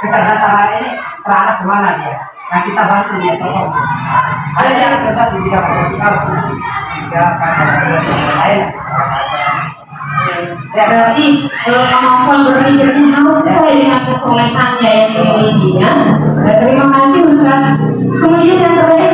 kecerdasan ini terarah kemana dia. Nah, kita bantu dia sokong. Ada yang cerdas di bidang politik, juga pasal lain. Berarti kemampuan berpikirnya harus sesuai dengan kesolehannya yang dimilikinya. Terima kasih Ustaz. Kemudian yang terakhir,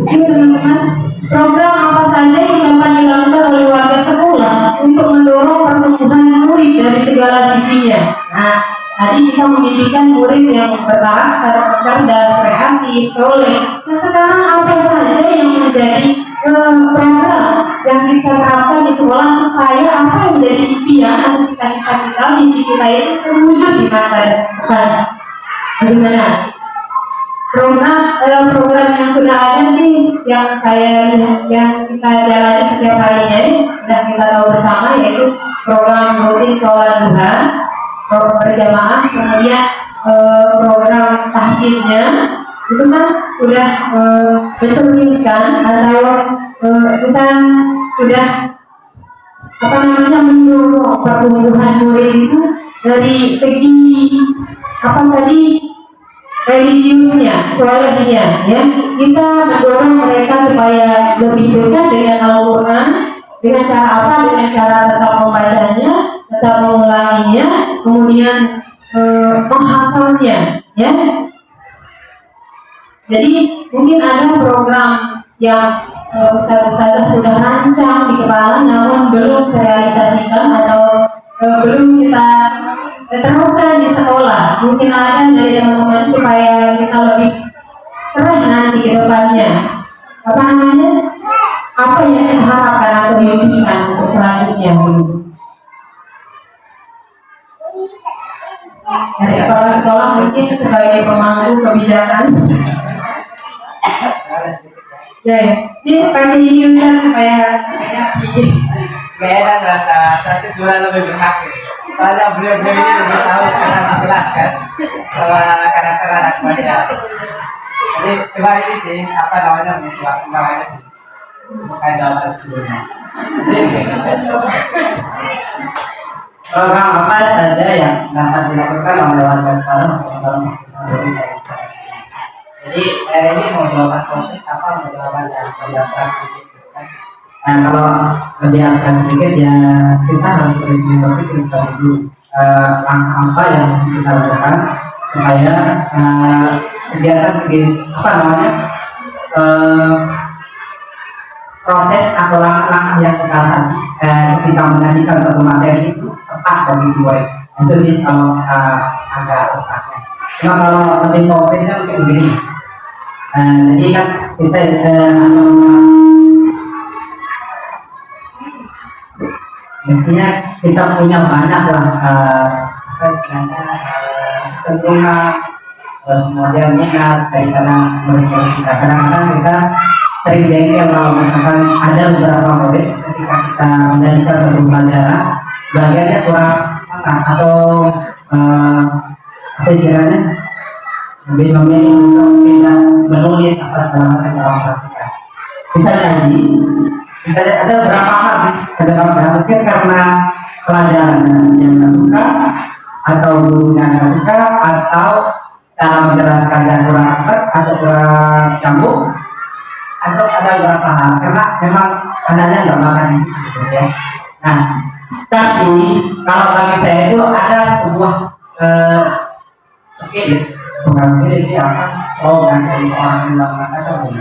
ini teman-teman, program apa saja yang dapat dilakukan oleh warga sekolah untuk mendorong pertumbuhan murid dari segala sisinya. Nah, tadi kita memimpikan murid yang berkarakter, cerdas, kreatif, soleh. Nah, sekarang apa saja yang menjadi program yang kita terapkan di sekolah supaya apa yang menjadi impian atau cita-cita kita, misi kita itu terwujud di masa depan? Bagaimana? Program yang sudah ada sih, yang saya lihat, yang kita jalani setiap harinya dan kita tahu bersama, yaitu program rutin sholat duha, program berjamaah, kemudian program tahfidnya itu kan sudah mencerminkan atau kita sudah mendorong pertumbuhan murid itu dari segi religiusnya, solehnya, ya. Kita mendorong mereka supaya lebih dekat dengan Al-Quran. Dengan cara apa? Dengan cara tetap membacanya, tetap mengulanginya, kemudian menghafalnya, ya. Jadi mungkin ada program yang Ustaz sudah rancang di kepala, namun belum terrealisasikan atau belum kita terapkan di sekolah. Mungkin ada dari teman-teman supaya kita lebih cerah nanti ke depannya. Apa yang kita harapkan atau diimpikan untuk selanjutnya? Dari kepala sekolah mungkin sebagai pemangku kebijakan. Ya, ini pakai Ustaz supaya Kayaknya salah satu suara lebih berhak. Soalnya beliau-beliau ini lebih tahu karena kelas kan, bahwa karakter anak baca. Jadi coba ini sih apa namanya mengisi waktu makanya sih, bukan dalam sebelumnya. Program apa saja yang dapat dilakukan oleh warga sekarang untuk jadi ini mau jawaban konkret apa mau jawaban yang lebih abstrak sedikit kan? Nah kalau lebih abstrak sedikit ya kita harus berpikir seperti dulu langkah apa yang harus kita lakukan supaya kegiatan apa namanya proses atau langkah yang kita tadi ketika menyajikan satu materi itu tepat bagi si murid. Itu sih kalau agak abstraknya. Cuma kalau lebih konkretnya mungkin begini. Jadi kan kita mestinya kita punya banyak lah kecenderungan terus kemudian minat dari karena mereka kita kadang-kadang kita sering jengkel kalau misalkan ada beberapa murid ketika kita menjadikan satu pelajaran bagiannya kurang semangat atau apa istilahnya lebih memilih untuk tidak menulis apa segala macam dalam praktika. Bisa ada beberapa hal sih, ada beberapa mungkin karena pelajaran yang nggak suka atau gurunya nggak suka atau cara menjelaskannya kurang cepat atau kurang nyambung atau ada beberapa hal karena memang adanya nggak makan di situ gitu ya. Nah, tapi kalau bagi saya itu ada sebuah skill, bukan skill ini apa? Slogan dari seorang yang mengatakan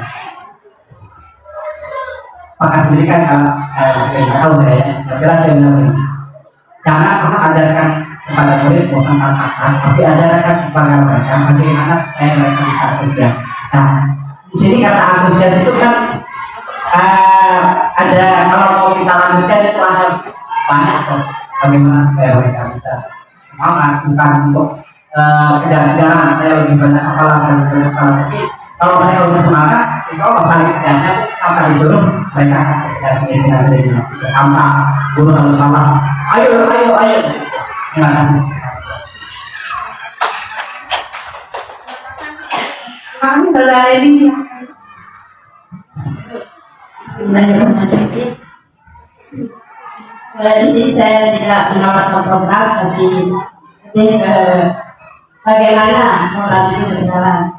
maka berikan kalau tahu saya jelas saya bilang jangan pernah ajarkan kepada murid bukan kata-kata, tapi ajarkan kepada mereka bagaimana supaya mereka bisa antusias. Nah, di sini kata antusias itu kan ada kalau mau kita lanjutkan itu ada banyak kok bagaimana supaya mereka bisa semangat bukan untuk kejar-kejaran saya lebih banyak kepala saya lebih banyak kepala, tapi kalau mereka lebih semangat insya Allah saling kerjanya tanpa disuruh mereka akan kerja sendiri tanpa guru harus salah ayo. Terima kasih. Kami saudara ini di sini saya tidak menawarkan program, tapi lebih bagaimana program ini berjalan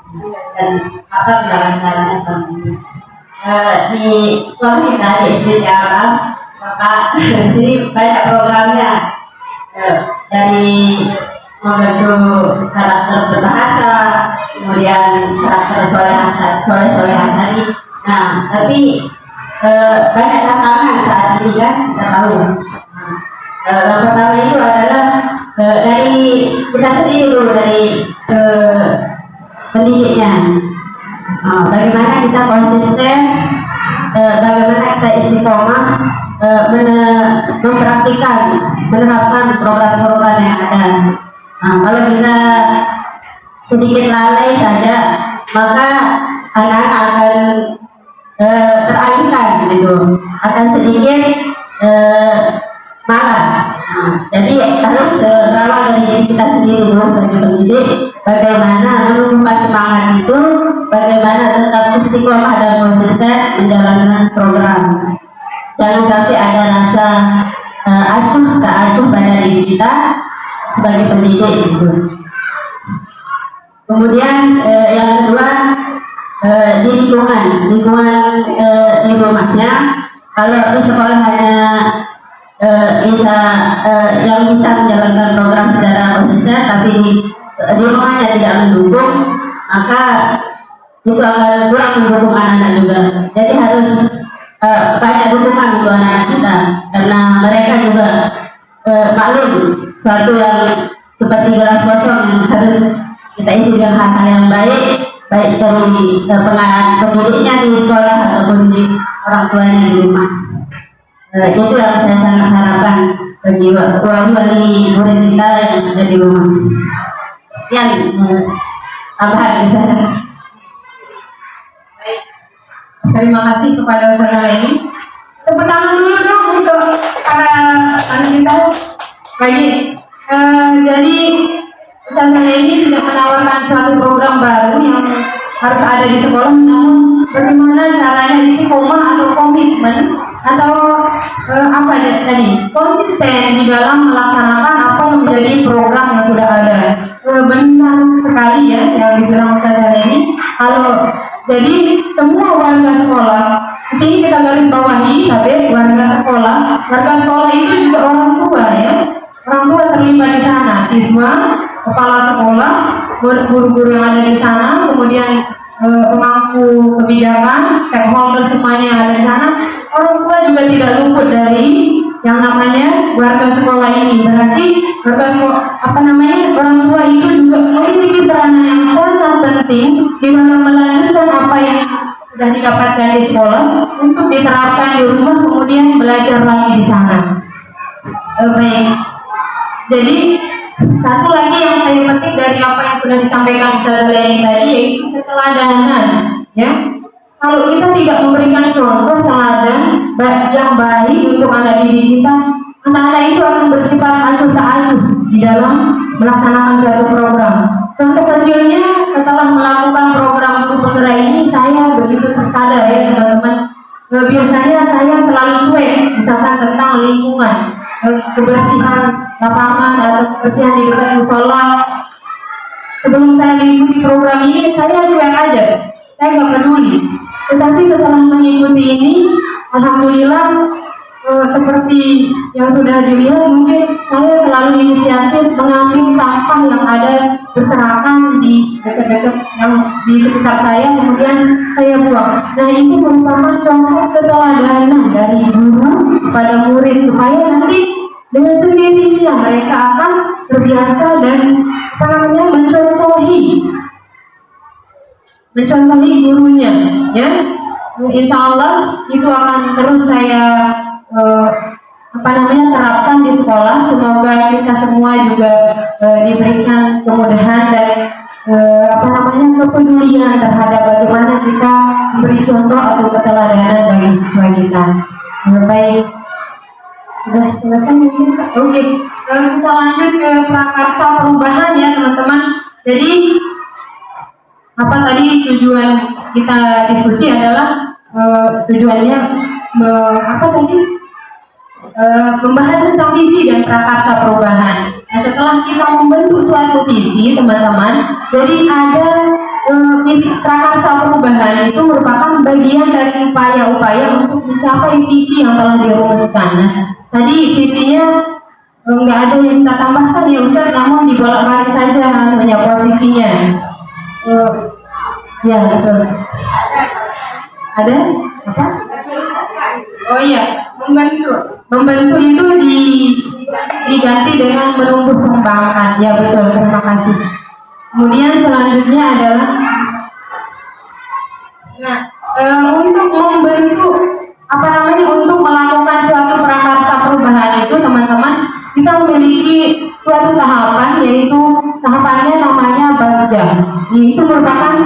dan apa jalan-jalannya selama ini. Di sekolah kita di SD Jawa, maka di sini banyak programnya. dari membentuk karakter berbahasa, kemudian karakter solehan tadi. Nah, tapi banyak tantangan saat ini kan kita tahu. Yang pertama itu adalah dari kita sendiri dulu, dari pendidiknya. Bagaimana kita konsisten, bagaimana kita istiqomah mempraktikkan, menerapkan program-program yang ada. Kalau kita sedikit lalai saja, maka anak-anak akan teralihkan gitu, akan sedikit malas. Jadi harus berawal dari diri kita sendiri dulu sebagai pendidik, bagaimana menumbuhkan semangat itu, bagaimana tetap istiqomah dan konsisten menjalankan program. Jangan sampai ada rasa acuh tak acuh pada diri kita sebagai pendidik gitu. Kemudian yang kedua, di lingkungan di rumahnya. Kalau di sekolah hanya yang bisa menjalankan program secara konsisten, tapi di rumahnya tidak mendukung, maka itu akan kurang mendukung anak-anak juga. Jadi harus banyak dukungan untuk anak-anak kita, karena mereka juga maklum suatu yang seperti gelas kosong yang harus kita isi dengan hal-hal yang baik dari pendidiknya di sekolah ataupun di orang tuanya di rumah. Itu yang saya sangat harapkan bagi wali murid kita yang ada di rumah. Sekian tambahan di sana. Terima kasih kepada Ustazah Leni. Tepuk tangan dulu dong untuk para anak kita. Baik, jadi Ustazah Leni tidak menawarkan suatu program baru yang harus ada di sekolah, namun bagaimana caranya istiqomah atau komitmen atau apa ya tadi, konsisten di dalam melaksanakan apa yang menjadi program yang sudah ada. Benar sekali ya yang dibilang Ustazah Leni. Kalau jadi semua warga sekolah, di sini kita garis bawahi, tapi warga sekolah itu juga orang tua ya. Orang tua terlibat di sana, siswa, kepala sekolah, guru-guru yang ada di sana, kemudian pemangku kebijakan, stakeholder semuanya yang ada di sana. Orang tua juga tidak luput dari yang namanya warga sekolah ini. Berarti warga sekolah, orang tua itu juga memiliki peranan yang sangat penting di dalam melanjutkan apa yang sudah didapatkan di sekolah untuk diterapkan di rumah, kemudian belajar lagi di sana. Baik. Jadi satu lagi yang saya petik dari apa yang sudah disampaikan Ustazah Leni tadi, yaitu keteladanan. Ya, kalau kita tidak memberikan contoh teladan yang baik untuk anak didik kita, anak-anak itu akan bersifat acuh tak acuh di dalam melaksanakan suatu program. Contoh kecilnya, setelah melakukan program Guru Penggerak ini, saya begitu tersadar ya teman-teman. Biasanya saya selalu cuek, misalkan tentang lingkungan, kebersihan lapangan atau kebersihan di dekat musola. Sebelum saya mengikuti program ini, saya cuek aja, saya nggak peduli. Tetapi setelah mengikuti ini, alhamdulillah, seperti yang sudah dilihat, mungkin saya selalu inisiatif mengambil sampah yang ada berserakan di dekat-dekat yang di sekitar saya, kemudian saya buang. Nah, itu merupakan contoh keteladanan dari guru kepada murid, supaya nanti dengan sendirinya mereka akan terbiasa dan mencontohi gurunya, ya. Insya Allah itu akan terus saya terapkan di sekolah. Semoga kita semua juga diberikan kemudahan dan kepedulian terhadap bagaimana kita memberi contoh atau keteladanan bagi siswa kita. Baik, sudah selesai mungkin. Oke, kita lanjut ke prakarsa perubahan ya teman-teman. Jadi apa tadi tujuan kita diskusi adalah tujuannya membahas tentang visi dan prakarsa perubahan. Nah, setelah kita membentuk suatu visi, teman-teman, jadi ada visi prakarsa perubahan itu merupakan bagian dari upaya-upaya untuk mencapai visi yang telah dirumuskan. Nah, tadi visinya nggak ada yang kita tambahkan ya Ustaz, namun dibolak-balik saja hanya posisinya. Ya betul. Ada apa? Oh iya, membantu itu diganti dengan menumbuh kembangkan. Ya betul, terima kasih. Kemudian selanjutnya adalah untuk membentuk untuk melakukan suatu prakarsa perubahan itu teman-teman, kita memiliki suatu tahapan, yaitu tahapannya namanya BAGJA. Itu merupakan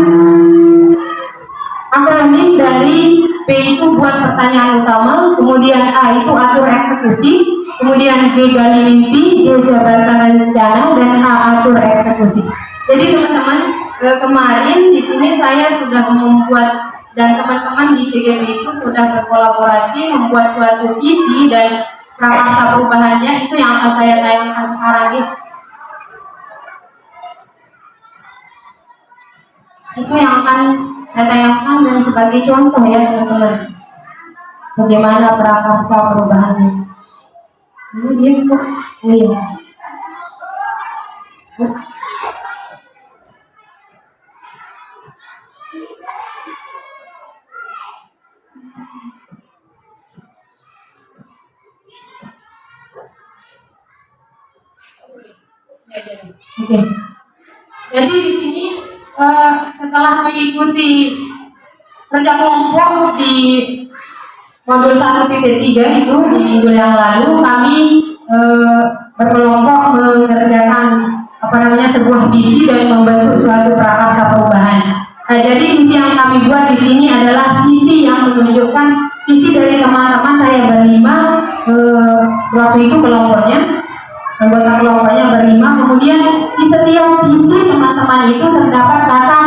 akronim dari P itu buat pertanyaan utama, kemudian A itu atur eksekusi, kemudian G gali mimpi, J jabarkan rencana, dan A atur eksekusi. Jadi teman-teman, kemarin di sini saya sudah membuat, dan teman-teman di PGB itu sudah berkolaborasi membuat suatu visi dan prakarsa perubahannya, itu yang akan saya tayangkan sekarang ini. Itu yang akan saya tayangkan dan sebagai contoh ya teman-teman, bagaimana prakarsa perubahannya. Ini dia kok, iya. Oke. Jadi di sini setelah mengikuti kerja kelompok di modul 1.3 itu di minggu yang lalu, kami berkelompok mengerjakan sebuah visi dan membentuk suatu prakarsa perubahan. Nah, jadi visi yang kami buat di sini adalah visi yang menunjukkan visi dari teman-teman saya berlima, waktu itu kelompoknya, anggota kelompoknya berlima. Kemudian di setiap visi teman-teman itu terdapat kata